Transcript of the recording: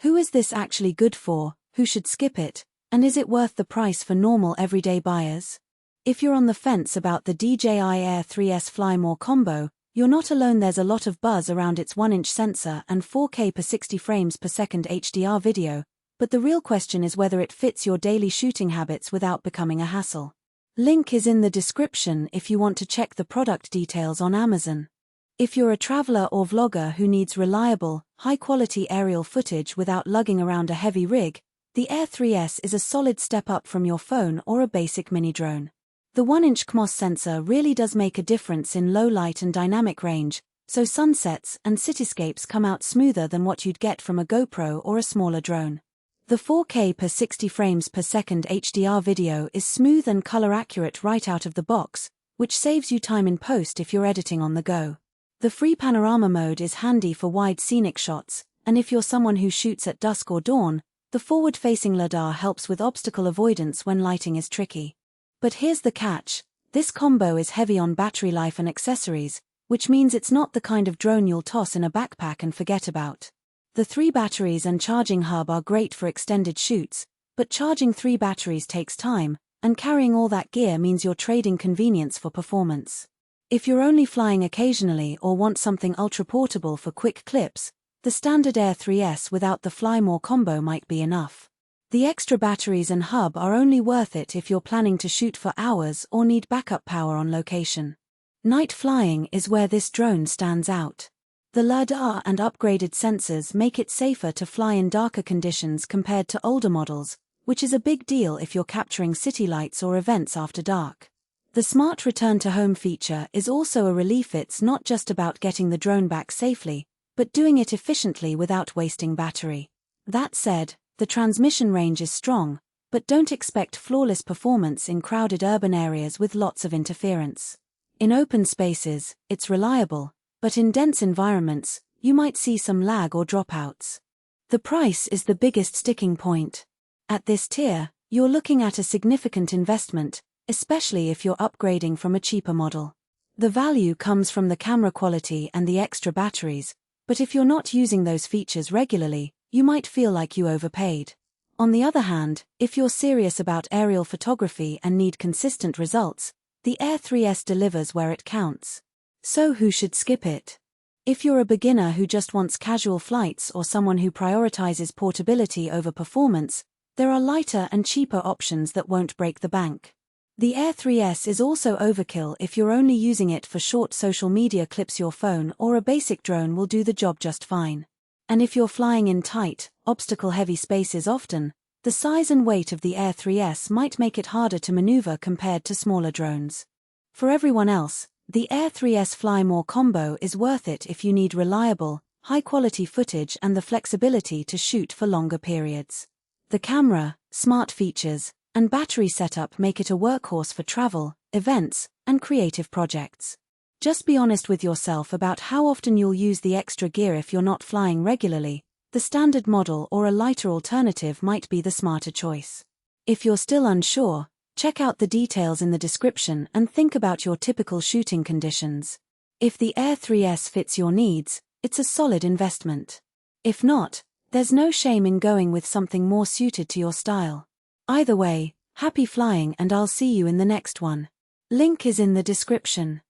Who is this actually good for, who should skip it, and is it worth the price for normal everyday buyers? If you're on the fence about the DJI Air 3S Fly More combo, you're not alone. There's a lot of buzz around its 1-inch sensor and 4K per 60 frames per second HDR video, but the real question is whether it fits your daily shooting habits without becoming a hassle. Link is in the description if you want to check the product details on Amazon. If you're a traveler or vlogger who needs reliable, high-quality aerial footage without lugging around a heavy rig, the Air 3S is a solid step up from your phone or a basic mini drone. The 1-inch CMOS sensor really does make a difference in low light and dynamic range, so sunsets and cityscapes come out smoother than what you'd get from a GoPro or a smaller drone. The 4K per 60 frames per second HDR video is smooth and color accurate right out of the box, which saves you time in post if you're editing on the go. The free Panorama mode is handy for wide scenic shots, and if you're someone who shoots at dusk or dawn, the forward-facing LiDAR helps with obstacle avoidance when lighting is tricky. But here's the catch: this combo is heavy on battery life and accessories, which means it's not the kind of drone you'll toss in a backpack and forget about. The 3 batteries and charging hub are great for extended shoots, but charging 3 batteries takes time, and carrying all that gear means you're trading convenience for performance. If you're only flying occasionally or want something ultra-portable for quick clips, the standard Air 3S without the Fly More combo might be enough. The extra batteries and hub are only worth it if you're planning to shoot for hours or need backup power on location. Night flying is where this drone stands out. The LiDAR and upgraded sensors make it safer to fly in darker conditions compared to older models, which is a big deal if you're capturing city lights or events after dark. The Smart Return to Home feature is also a relief. It's not just about getting the drone back safely, but doing it efficiently without wasting battery. That said, the transmission range is strong, but don't expect flawless performance in crowded urban areas with lots of interference. In open spaces, it's reliable, but in dense environments, you might see some lag or dropouts. The price is the biggest sticking point. At this tier, you're looking at a significant investment, especially if you're upgrading from a cheaper model. The value comes from the camera quality and the extra batteries, but if you're not using those features regularly, you might feel like you overpaid. On the other hand, if you're serious about aerial photography and need consistent results, the Air 3S delivers where it counts. So who should skip it? If you're a beginner who just wants casual flights or someone who prioritizes portability over performance, there are lighter and cheaper options that won't break the bank. The Air 3S is also overkill if you're only using it for short social media clips. Your phone or a basic drone will do the job just fine. And if you're flying in tight, obstacle-heavy spaces often, the size and weight of the Air 3S might make it harder to maneuver compared to smaller drones. For everyone else, the Air 3S Fly More combo is worth it if you need reliable, high-quality footage and the flexibility to shoot for longer periods. The camera, smart features, and battery setup make it a workhorse for travel, events, and creative projects. Just be honest with yourself about how often you'll use the extra gear. If you're not flying regularly, the standard model or a lighter alternative might be the smarter choice. If you're still unsure, check out the details in the description and think about your typical shooting conditions. If the Air 3S fits your needs, it's a solid investment. If not, there's no shame in going with something more suited to your style. Either way, happy flying, and I'll see you in the next one. Link is in the description.